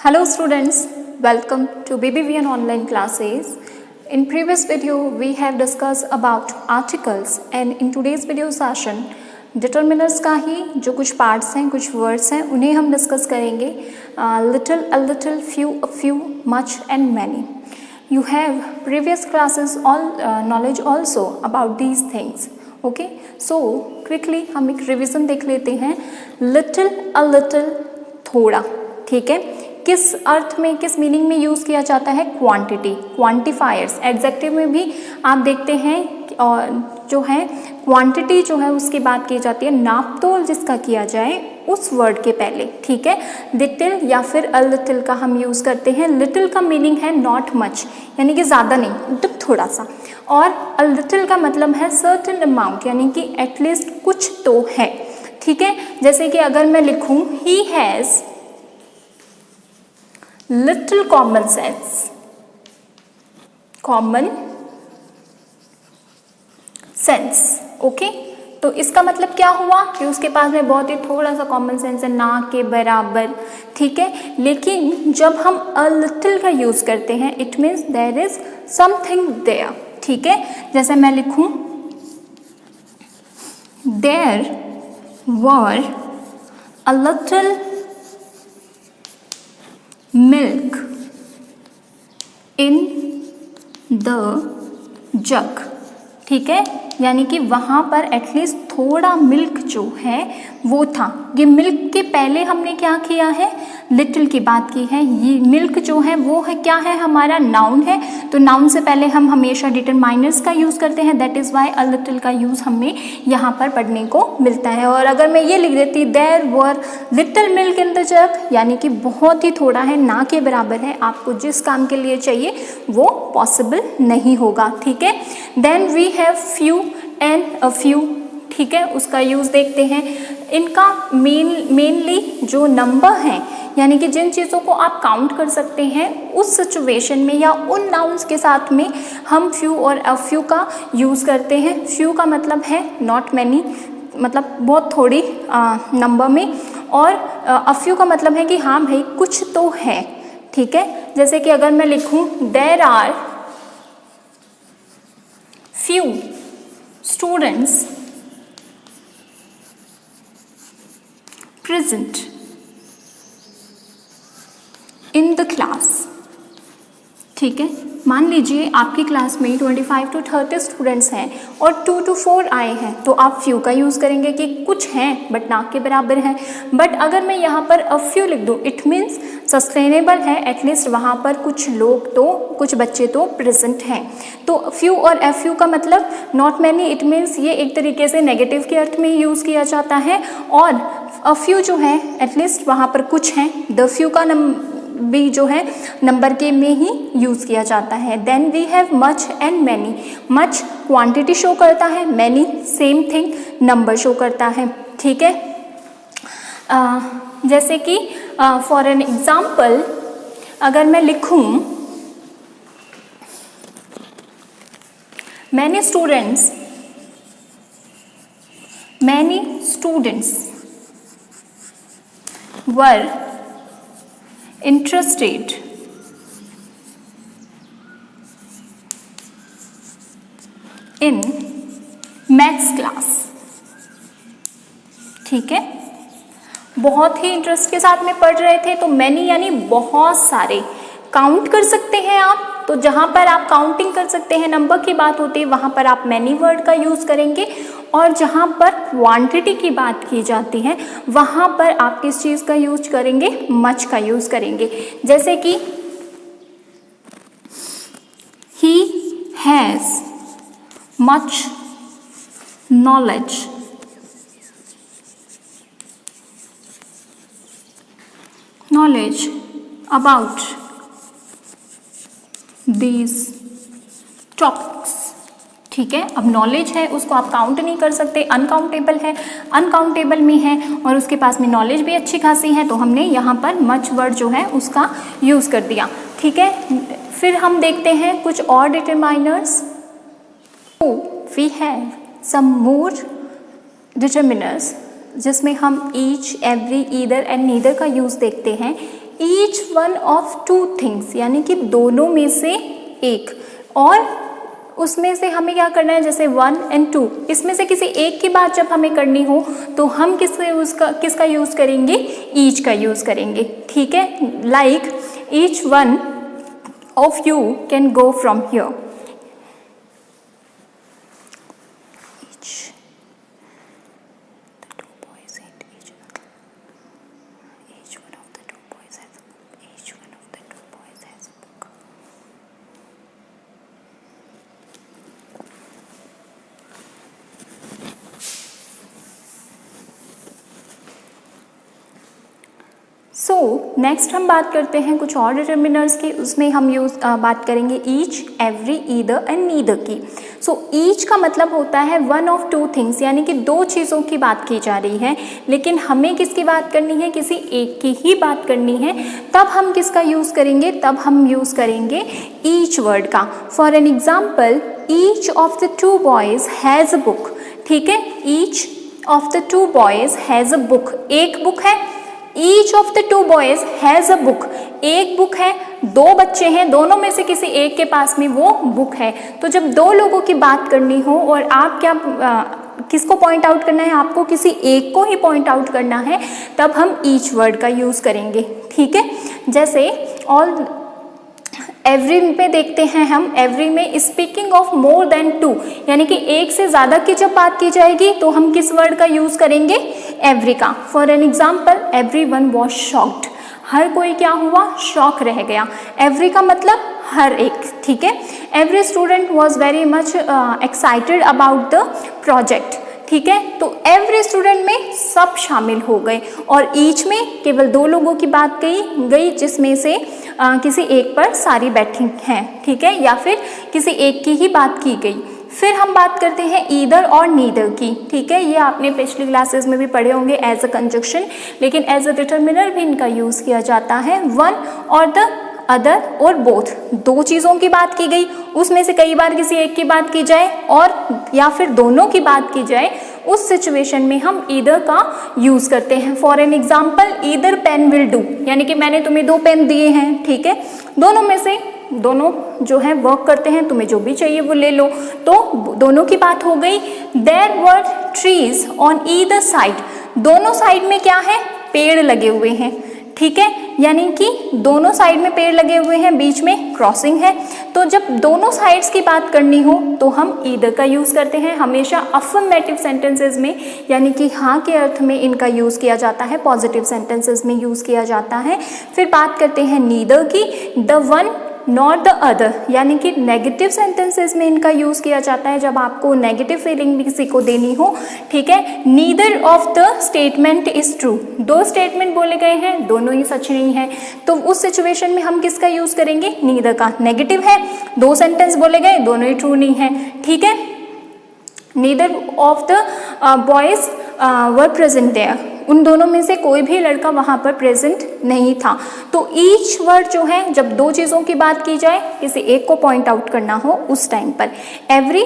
Hello students, welcome to BBVN online classes. In previous video we have discussed about articles and in today's video session determiners का ही जो कुछ parts हैं, कुछ words हैं, उन्हें हम discuss करेंगे. Little, a little, few, much and many. You have previous classes all knowledge also about these things. Okay, so quickly हम एक revision देख लेते हैं. Little, a little, थोड़ा, ठीक है. किस अर्थ में, किस मीनिंग में यूज़ किया जाता है? Quantity, quantifiers. एडजेक्टिव में भी आप देखते हैं और जो है क्वांटिटी जो है उसकी बात की जाती है, नापतोल जिसका किया जाए उस वर्ड के पहले, ठीक है. लिटिल या फिर अ लिटिल का हम यूज़ करते हैं. लिटिल का मीनिंग है नॉट मच, यानी कि ज़्यादा नहीं, मतलब थोड़ा सा. और अ लिटिल का मतलब है सर्टेन अमाउंट, यानी कि एटलीस्ट कुछ तो है, ठीक है. जैसे कि अगर मैं लिखूँ he has little common sense, common sense, okay. तो इसका मतलब क्या हुआ कि उसके पास में बहुत ही थोड़ा सा कॉमन सेंस है, ना के बराबर, ठीक है. लेकिन जब हम अ लिटिल का यूज करते हैं it means there is something there, ठीक है. जैसे मैं लिखूं there were a little milk in the jug, ठीक है. यानी कि वहाँ पर एटलीस्ट थोड़ा मिल्क जो है वो था. ये मिल्क के पहले हमने क्या किया है? लिटिल की बात की है. ये मिल्क जो है वो है क्या है? हमारा नाउन है. तो नाउन से पहले हम हमेशा डिटरमाइनर्स का यूज़ करते हैं. That is why a little का यूज़ हमें यहाँ पर पढ़ने को मिलता है. और अगर मैं ये लिख देती there were little milk in the jug, यानी कि बहुत ही थोड़ा है, ना के बराबर है, आपको जिस काम के लिए चाहिए वो पॉसिबल नहीं होगा, ठीक है. Then we have few and a few, ठीक है. उसका यूज़ देखते हैं. इनका मेनली जो नंबर हैं, यानी कि जिन चीज़ों को आप काउंट कर सकते हैं उस सिचुएशन में या उन नाउन्स के साथ में हम फ्यू और अ फ्यू का यूज़ करते हैं. फ्यू का मतलब है नॉट मैनी, मतलब बहुत थोड़ी नंबर में. और अ फ्यू का मतलब है कि हाँ भाई कुछ तो है, ठीक है. जैसे कि अगर मैं लिखूँ there are few students present in the class, ठीक है. मान लीजिए आपकी क्लास में 25 to 30 स्टूडेंट्स हैं और 2 to 4 आए हैं, तो आप फ्यू का यूज़ करेंगे कि कुछ हैं बट ना के बराबर हैं. बट अगर मैं यहाँ पर अ फ्यू लिख दूँ इट मीन्स सस्टेनेबल है, एटलीस्ट वहाँ पर कुछ लोग तो, कुछ बच्चे तो प्रेजेंट हैं. तो फ्यू और एफ फ्यू का मतलब नॉट मैनी, इट मीन्स ये एक तरीके से नेगेटिव के अर्थ में यूज़ किया जाता है. और अ फ्यू जो है एटलीस्ट वहाँ पर कुछ हैं. द फ्यू का भी जो है नंबर के में ही यूज़ किया जाता है. Then we have much and many. Much quantity show करता है, many same thing number show करता है, ठीक है. जैसे कि फॉर एन एग्जाम्पल अगर मैं लिखूं many students were interested in maths class, ठीक है. बहुत ही इंटरेस्ट के साथ में पढ़ रहे थे. तो मैनी यानी बहुत सारे, काउंट कर सकते हैं आप. तो जहाँ पर आप काउंटिंग कर सकते हैं, नंबर की बात होती है, वहाँ पर आप मैनी वर्ड का यूज़ करेंगे. और जहाँ पर क्वांटिटी की बात की जाती है वहाँ पर आप किस चीज़ का यूज करेंगे? मच का यूज़ करेंगे. जैसे कि he has much knowledge about these topics, ठीक है. अब नॉलेज है उसको आप काउंट नहीं कर सकते, अनकाउंटेबल है, अनकाउंटेबल में है और उसके पास में नॉलेज भी अच्छी खासी है, तो हमने यहाँ पर मच वर्ड जो है उसका यूज़ कर दिया, ठीक है. फिर हम देखते हैं कुछ और determiners. We have some more determiners जिसमें हम each, every, either and neither का यूज़ देखते हैं. Each one of two things, यानी कि दोनों में से एक, और उसमें से हमें क्या करना है, जैसे 1 and 2, इसमें से किसी एक की बात जब हमें करनी हो तो हम किसका यूज़ करेंगे, ईच का यूज़ करेंगे, ठीक है। Like each one of you can go from here, so next हम बात करते हैं कुछ और डिटर्मिनर्स की, उसमें हम बात करेंगे each, every, either and neither की। सो ईच का मतलब होता है वन ऑफ टू थिंग्स, यानी कि दो चीज़ों की बात की जा रही है, लेकिन हमें किसकी बात करनी है, किसी एक की ही बात करनी है, तब हम किसका यूज़ करेंगे, तब हम यूज़ करेंगे ईच वर्ड का। For an example, each of the two boys has a book, ठीक है, each of the two boys has a book, एक बुक है, each of the two boys has a book, एक book है, दो बच्चे हैं, दोनों में से किसी एक के पास में वो बुक है। तो जब दो लोगों की बात करनी हो और आप किसको पॉइंट आउट करना है, आपको किसी एक को ही पॉइंट आउट करना है, तब हम ईच वर्ड का यूज़ करेंगे, ठीक है। जैसे ऑल एवरी पे देखते हैं हम, एवरी में speaking of more than two, यानी कि एक से ज़्यादा की जब बात की जाएगी तो हम किस वर्ड का यूज़ करेंगे, एवरी का। For an example, everyone was shocked, हर कोई क्या हुआ, शॉक रह गया। एवरी का मतलब हर एक, ठीक है। Every student was very much excited about the project, ठीक है। तो एवरी स्टूडेंट में सब शामिल हो गए, और ईच में केवल दो लोगों की बात गई जिसमें से किसी एक पर सारी बैठी हैं, ठीक है, या फिर किसी एक की ही बात की गई। फिर हम बात करते हैं ईदर और नीदर की, ठीक है। ये आपने पिछली क्लासेस में भी पढ़े होंगे एज अ कंजक्शन, लेकिन एज अ डिटर्मिनर भी इनका यूज़ किया जाता है। वन और द अदर और बोथ, दो चीज़ों की बात की गई, उसमें से कई बार किसी एक की बात की जाए और या फिर दोनों की बात की जाए, उस सिचुएशन में हम ईदर का यूज़ करते हैं। For an example, either pen will do, यानी कि मैंने तुम्हें दो पेन दिए हैं, ठीक है, दोनों में से दोनों जो है वर्क करते हैं, तुम्हें जो भी चाहिए वो ले लो, तो दोनों की बात हो गई। There were trees on either side, दोनों साइड में क्या है, पेड़ लगे हुए हैं, ठीक है, यानी कि दोनों साइड में पेड़ लगे हुए हैं, बीच में क्रॉसिंग है। तो जब दोनों साइड्स की बात करनी हो तो हम ईदर का यूज़ करते हैं, हमेशा अफर्मेटिव सेंटेंसेस में, यानी कि हाँ के अर्थ में इनका यूज़ किया जाता है, पॉजिटिव सेंटेंसेस में यूज़ किया जाता है। फिर बात करते हैं नीदर की, the one not the other, यानी कि नेगेटिव सेंटेंसेस में इनका यूज़ किया जाता है जब आपको नेगेटिव फीलिंग भी किसी को देनी हो, ठीक है। Neither of the statement is true, दो स्टेटमेंट बोले गए हैं, दोनों ही सच नहीं है, तो उस सिचुएशन में हम किसका यूज़ करेंगे, नीदर का। नेगेटिव है, दो सेंटेंस बोले गए, दोनों ही ट्रू नहीं है, ठीक है। Neither of the boys were present there, उन दोनों में से कोई भी लड़का वहाँ पर प्रेजेंट नहीं था। तो ईच वर्ड जो है, जब दो चीज़ों की बात की जाए, किसी एक को पॉइंट आउट करना हो उस टाइम पर, every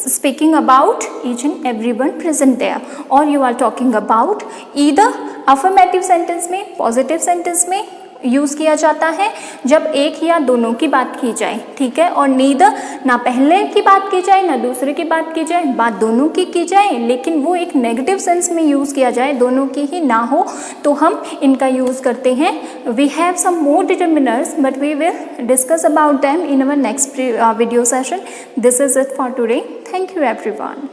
speaking about each and every one present there, और you are talking about either affirmative sentence में, पॉजिटिव सेंटेंस में यूज़ किया जाता है जब एक या दोनों की बात की जाए, ठीक है। और नीदर, ना पहले की बात की जाए ना दूसरे की बात की जाए, बात दोनों की जाए, लेकिन वो एक नेगेटिव सेंस में यूज़ किया जाए, दोनों की ही ना हो, तो हम इनका यूज़ करते हैं। We have some more determiners but we will discuss about them in our next video session. This is it for today. Thank you everyone.